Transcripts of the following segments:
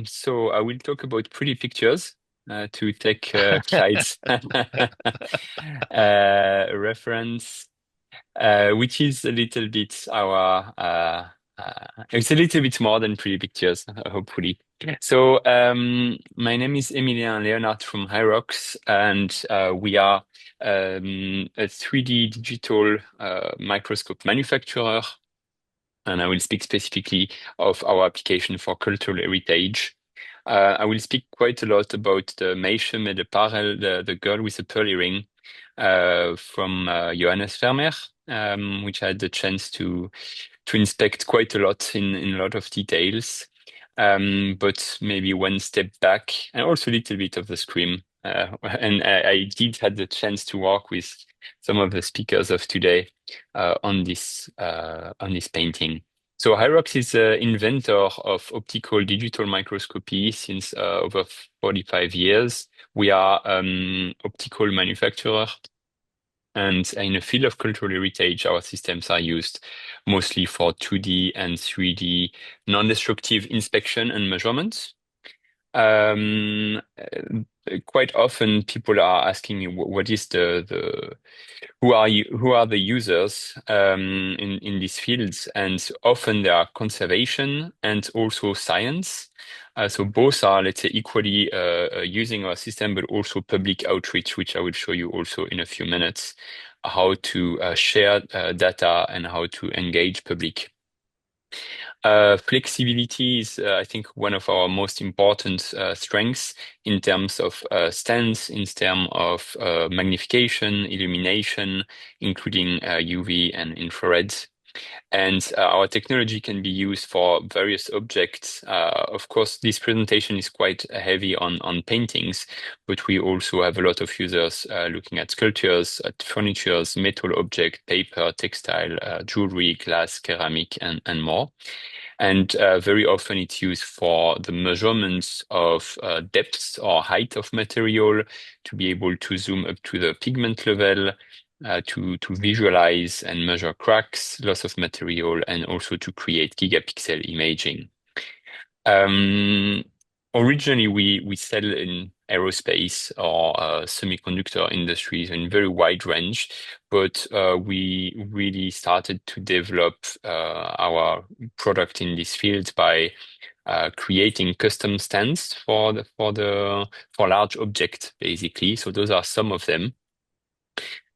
So I will talk about pretty pictures to take Clyde's reference, which is a little bit it's a little bit more than pretty pictures, hopefully. So my name is Émilien Leonhardt from Hirox, and we are a 3D digital microscope manufacturer, and I will speak specifically of our application for cultural heritage. I will speak quite a lot about the Meisje met de Parel, the girl with the pearl earring, from Johannes Vermeer, which I had the chance to inspect quite a lot in a lot of details. But maybe one step back, and also a little bit of the Scream. And I did had the chance to work with some of the speakers of today on this painting. So Hirox is an inventor of optical digital microscopy since over 45 years. We are optical manufacturer, and in the field of cultural heritage, our systems are used mostly for 2D and 3D non-destructive inspection and measurements. Quite often people are asking me what is the who are the users in these fields, and often they are conservation and also science. So both are, let's say, equally using our system, but also public outreach, which I will show you also in a few minutes, how to share data and how to engage public. Flexibility is, I think, one of our most important strengths in terms of stance, in terms of magnification, illumination, including UV and infrared. And our technology can be used for various objects. Of course, this presentation is quite heavy on paintings, but we also have a lot of users looking at sculptures, at furnitures, metal object, paper, textile, jewelry, glass, ceramic, and more. And very often it's used for the measurements of depth or height of material, to be able to zoom up to the pigment level, to visualize and measure cracks, loss of material, and also to create gigapixel imaging. Originally, we sell in aerospace or semiconductor industries in very wide range, but we really started to develop our product in this field by creating custom stands for large objects, basically. So those are some of them.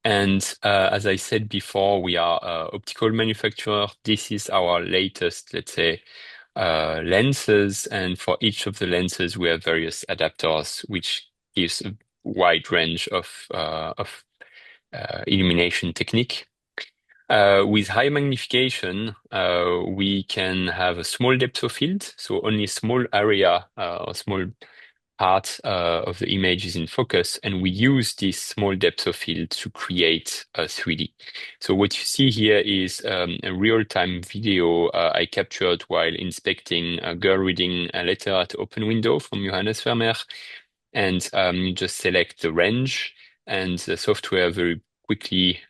And as I said before, we are optical manufacturer. This is our latest, let's say, lenses, and for each of the lenses we have various adapters, which gives a wide range of illumination technique. With high magnification, we can have a small depth of field, so only a small area or small part of the image is in focus, and we use this small depth of field to create a 3D. So what you see here is a real-time video I captured while inspecting a girl reading a letter at the open window from Johannes Vermeer. And you just select the range, and the software very quickly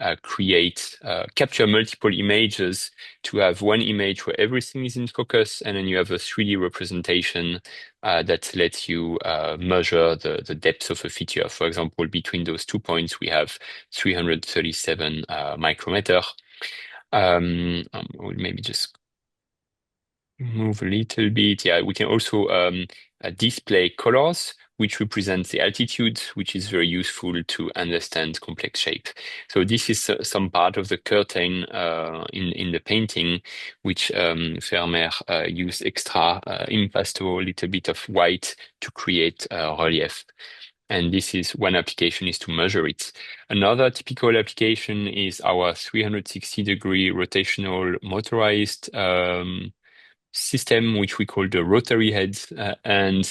capture multiple images to have one image where everything is in focus, and then you have a 3D representation that lets you measure the depth of a feature. For example, between those 2 points, we have 337 micrometer. We'll maybe just move a little bit. Yeah, we can also display colors, which represents the altitude, which is very useful to understand complex shape. So this is some part of the curtain in the painting, which Vermeer used extra impasto, a little bit of white to create relief. And this is one application, is to measure it. Another typical application is our 360-degree rotational motorized system, which we call the rotary heads. And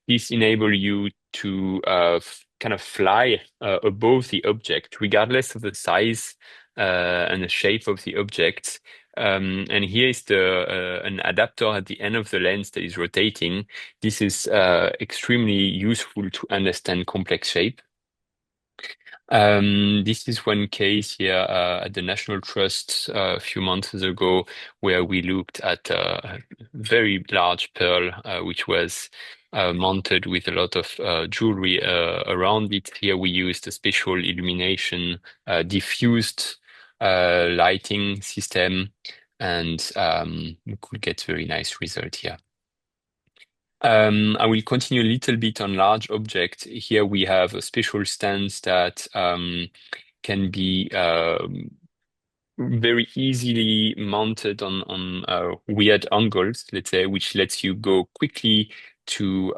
this enable you to kind of fly above the object, regardless of the size and the shape of the object. And here is an adapter at the end of the lens that is rotating. This is extremely useful to understand complex shape. This is one case here at the National Trust a few months ago, where we looked at a very large pearl, which was mounted with a lot of jewelry around it. Here we used a special illumination, diffused lighting system, and we could get very nice result here. I will continue a little bit on large objects. Here we have a special stance that can be very easily mounted on weird angles, let's say, which lets you go quickly to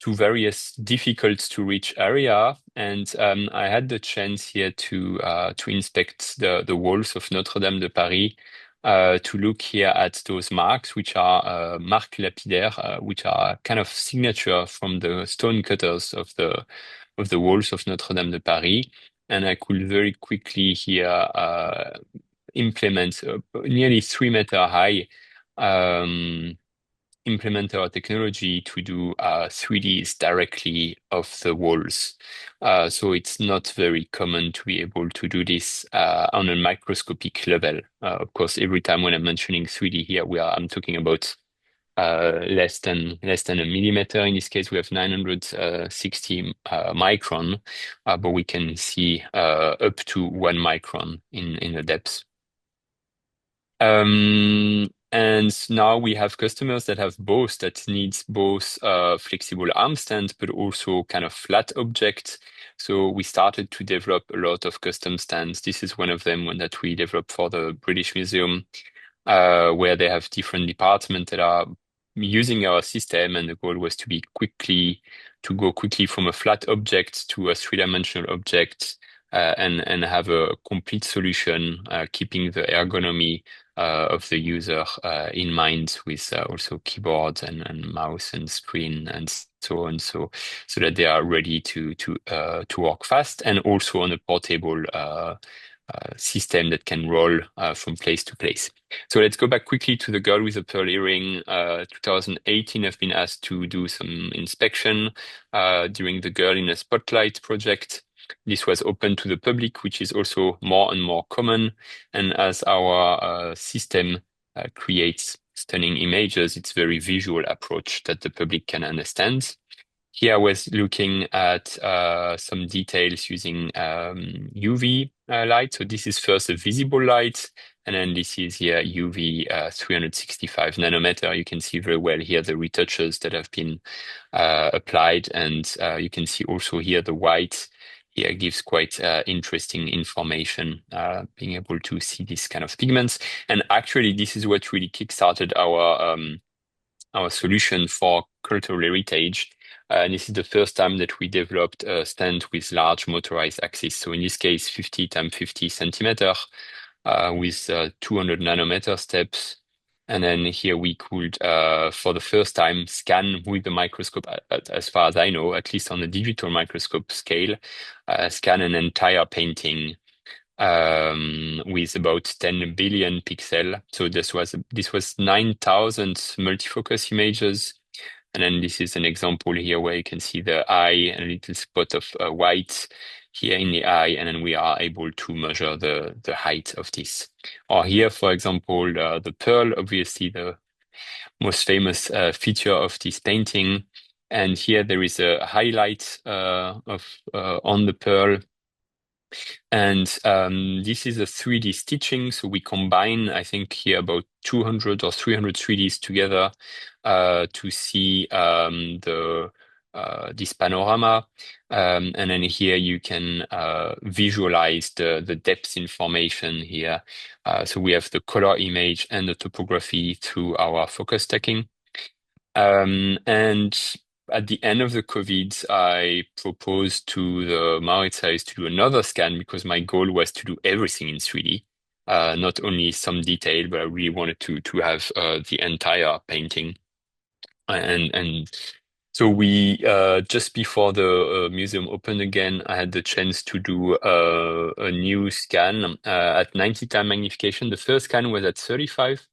various difficult to reach area. And I had the chance here to inspect the walls of Notre Dame de Paris. To look here at those marks, which are marques lapidaires, which are kind of signature from the stone cutters of the walls of Notre Dame de Paris. And I could very quickly here implement nearly 3 meter high implement our technology to do 3Ds directly off the walls. So it's not very common to be able to do this on a microscopic level. Of course, every time when I'm mentioning 3D here, I'm talking about less than a millimeter. In this case, we have 960 micron, but we can see up to 1 micron in the depth. And now we have customers that needs both flexible arm stands, but also kind of flat objects. So we started to develop a lot of custom stands. This is one of them, one that we developed for the British Museum, where they have different departments that are using our system, and the goal was to go quickly from a flat object to a three-dimensional object, and have a complete solution, keeping the ergonomy of the user in mind, with also keyboards and mouse and screen and so on, so that they are ready to work fast, and also on a portable system that can roll from place to place. So let's go back quickly to the girl with the pearl earring. 2018, I've been asked to do some inspection during the Girl in a Spotlight project. This was open to the public, which is also more and more common. And as our system creates stunning images, it's a very visual approach that the public can understand. Here I was looking at some details using UV light. So this is first a visible light, and then this is here UV 365 nanometer. You can see very well here the retouches that have been applied, and you can see also here the white here gives quite interesting information, being able to see these kind of pigments. And actually, this is what really kickstarted our solution for cultural heritage. And this is the first time that we developed a stand with large motorized axis. So in this case, 50 times 50 centimeter, with 200 nanometer steps. And then here we could, for the first time, scan with the microscope, as far as I know, at least on the digital microscope scale, scan an entire painting with about 10 billion pixel. So this was 9,000 multifocus images. And then this is an example here where you can see the eye, a little spot of white here in the eye, and then we are able to measure the height of this. Or here, for example, the pearl, obviously the most famous feature of this painting. And here there is a highlight on the pearl. And this is a 3D stitching. So we combine, I think here about 200 or 300 3Ds together to see this panorama. And then here you can visualize the depth information here. So we have the color image and the topography through our focus stacking. And at the end of the COVID, I proposed to the Mauritshuis to do another scan, because my goal was to do everything in 3D, not only some detail, but I really wanted to have the entire painting. And so we just before the museum opened again, I had the chance to do a new scan at 90 times magnification. The first scan was at 35.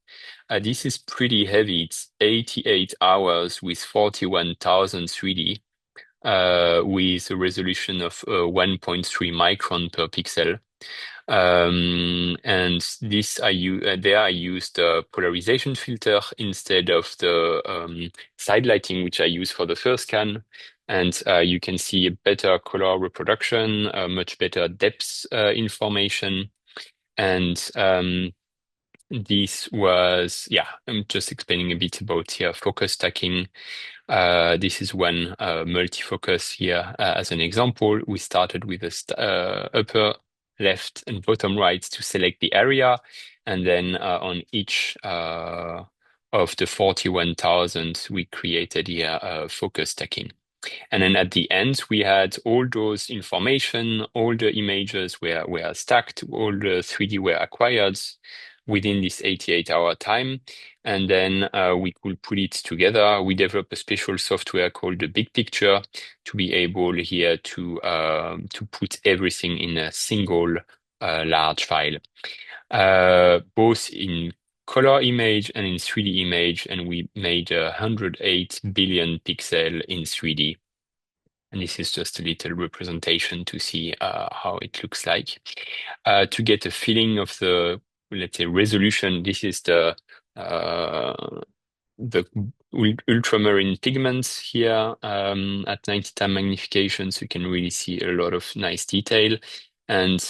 This is pretty heavy. It's 88 hours with 41,000 3D. with a resolution of 1.3 micron per pixel. And this there I used a polarization filter instead of the side lighting, which I use for the first scan. And you can see a better color reproduction, much better depth information. And this was, yeah, I'm just explaining a bit about here focus stacking. This is one multifocus here as an example. We started with the upper left and bottom right to select the area, and then on each of the 41,000, we created here focus stacking. And then at the end, we had all those information, all the images were stacked, all the 3D were acquired within this 88-hour time. And then we could put it together. We developed a special software called the Big Picture to be able here to put everything in a single large file, both in color image and in 3D image, and we made 108 billion pixel in 3D. And this is just a little representation to see how it looks like. To get a feeling of the, let's say, resolution, this is the ultramarine pigments here at 90 time magnification, so you can really see a lot of nice detail. And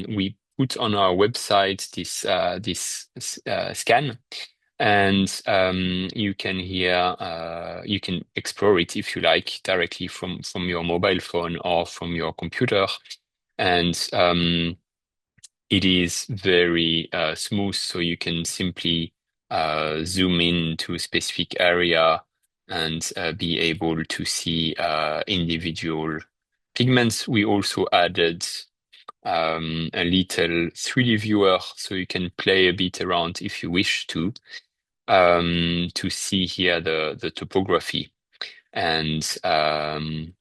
we put on our website this scan, and you can you can explore it if you like directly from your mobile phone or from your computer, and it is very smooth, so you can simply zoom in to a specific area and be able to see individual pigments. We also added a little 3D viewer, so you can play a bit around if you wish to see here the topography. And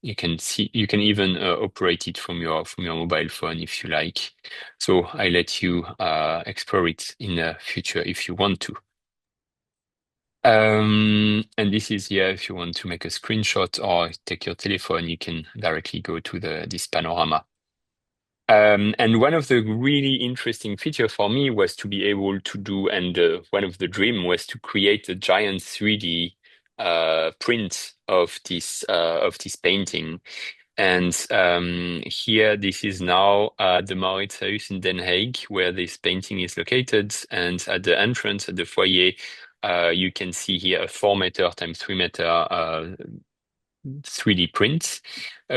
you can even operate it from your mobile phone if you like. So I let you explore it in the future if you want to. And this is here if you want to make a screenshot or take your telephone, you can directly go to this panorama. And one of the really interesting features for me was to be able to do, and one of the dream was to create a giant 3D print of this painting. And here, this is now the Mauritshuis in Den Haag, where this painting is located. And at the entrance, at the foyer, you can see here a 4 meter times 3 meter 3D prints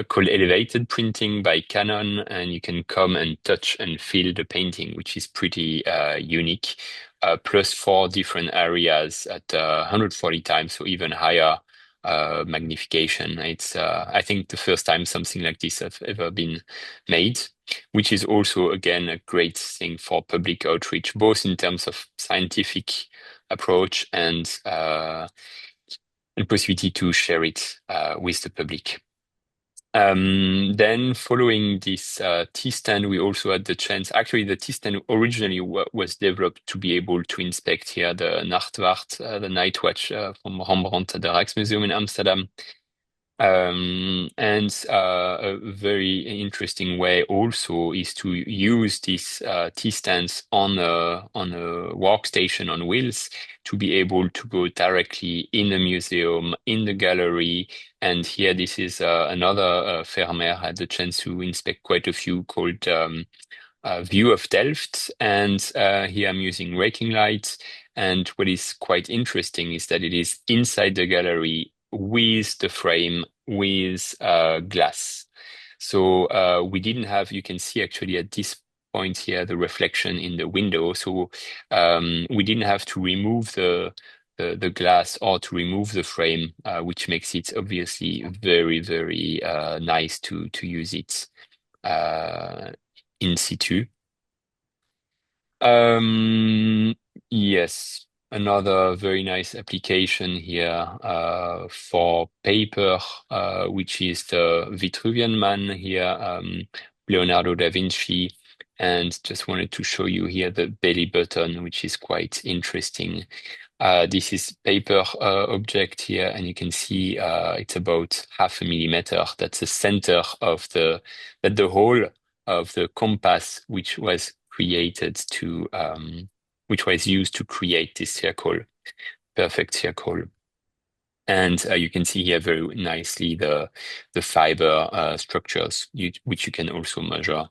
called elevated printing by Canon, and you can come and touch and feel the painting, which is pretty unique. Plus 4 different areas at 140 times, so even higher magnification. It's I think the first time something like this have ever been made, which is also again a great thing for public outreach, both in terms of scientific approach and possibility to share it with the public. Then following this T-stand, we also had the chance, actually the T-stand originally was developed to be able to inspect here the Nachtwacht, the night watch from Rembrandt at the Rijksmuseum in Amsterdam. And a very interesting way also is to use these T-stands on a workstation on wheels to be able to go directly in the museum, in the gallery. And here, this is another Vermeer had the chance to inspect quite a few called View of Delft. And here I'm using raking lights. And what is quite interesting is that it is inside the gallery with the frame with glass. So we didn't have, you can see actually at this point here, the reflection in the window. So we didn't have to remove the glass or to remove the frame, which makes it obviously very, very nice to use it in situ. Yes, another very nice application here for paper, which is the Vitruvian Man here, Leonardo da Vinci. And just wanted to show you here the belly button, which is quite interesting. This is paper object here, and you can see it's about 0.5 millimeter. That's the center of the hole of the compass, which was created to which was used to create this circle, perfect circle. And you can see here very nicely the fiber structures, which you can also measure.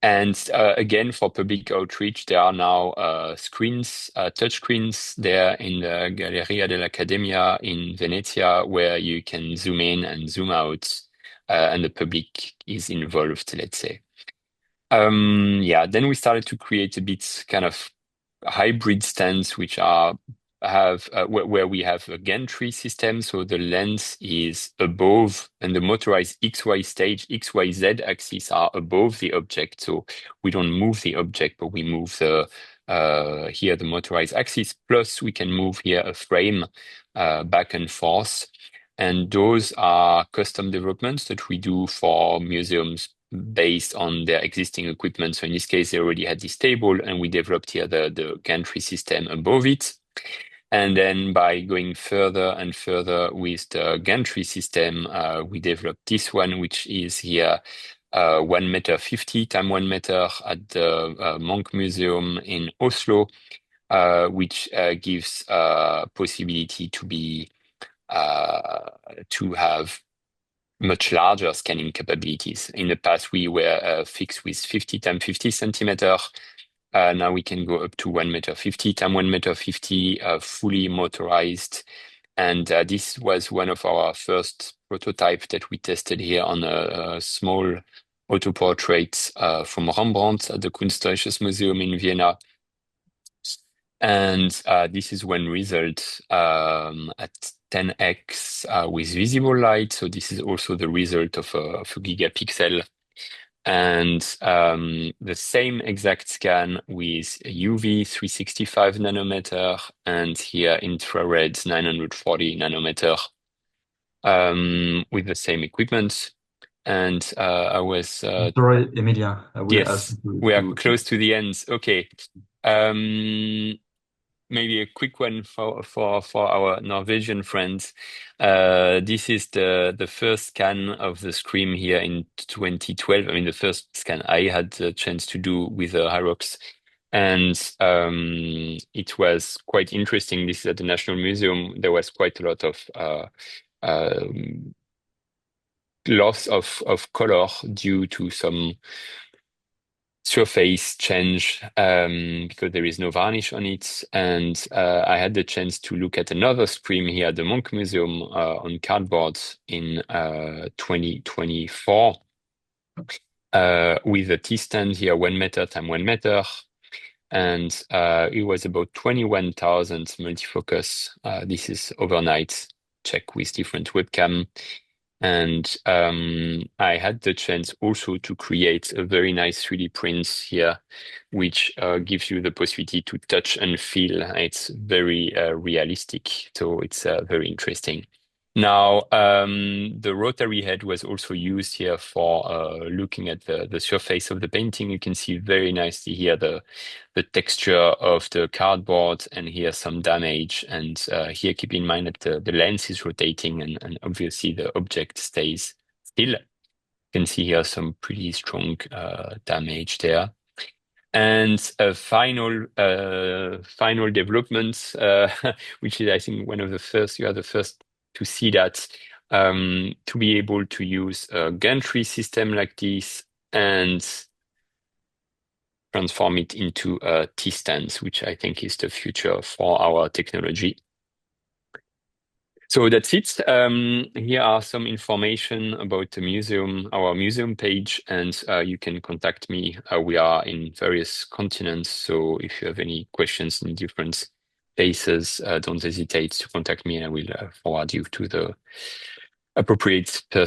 And again, for public outreach, there are now screens, touch screens there in the Galleria dell'Accademia in Venezia, where you can zoom in and zoom out, and the public is involved, let's say. Yeah, then we started to create a bit kind of hybrid stands, which have where we have a gantry system, so the lens is above, and the motorized XY stage, XYZ axis are above the object. So we don't move the object, but we move the here the motorized axis. Plus, we can move here a frame back and forth. And those are custom developments that we do for museums based on their existing equipment. So in this case, they already had this table, and we developed here the gantry system above it. And then by going further and further with the gantry system, we developed this one, which is here 1 meter 50 times 1 meter at the Munch Museum in Oslo, which gives possibility to be to have much larger scanning capabilities. In the past, we were fixed with 50 times 50 centimeter. Now we can go up to 1 meter 50 times 1 meter 50, fully motorized. And this was one of our first prototype that we tested here on a small autoportrait from Rembrandt at the Kunsthistorisches Museum in Vienna. And this is one result at 10x with visible light. So this is also the result of a gigapixel. And the same exact scan with UV 365 nanometer and here infrared 940 nanometer with the same equipment. And I was Sorry, Émilien, I will ask yes, you we are close to the end. Okay. Maybe a quick one for our Norwegian friends. This is the first scan of the screen here in 2012. I mean, the first scan I had the chance to do with Hirox, and it was quite interesting. This is at the National Museum. There was quite a lot of loss of color due to some surface change because there is no varnish on it. And I had the chance to look at another screen here at the Munch Museum on cardboard in 2024 with a T-stand here 1 meter times 1 meter. And it was about 21,000 multifocus. This is overnight check with different webcam. And I had the chance also to create a very nice 3D print here, which gives you the possibility to touch and feel. It's very realistic, so it's very interesting. Now, the rotary head was also used here for looking at the surface of the painting. You can see very nicely here the texture of the cardboard, and here some damage. And here, keep in mind that the lens is rotating, and obviously the object stays still. You can see here some pretty strong damage there. And a final development, which is I think one of the first. You are the first to see that, to be able to use a gantry system like this and transform it into T-stands, which I think is the future for our technology. So that's it. Here are some information about the museum, our museum page, and you can contact me. We are in various continents, so if you have any questions in different places, don't hesitate to contact me, and I will forward you to the appropriate person.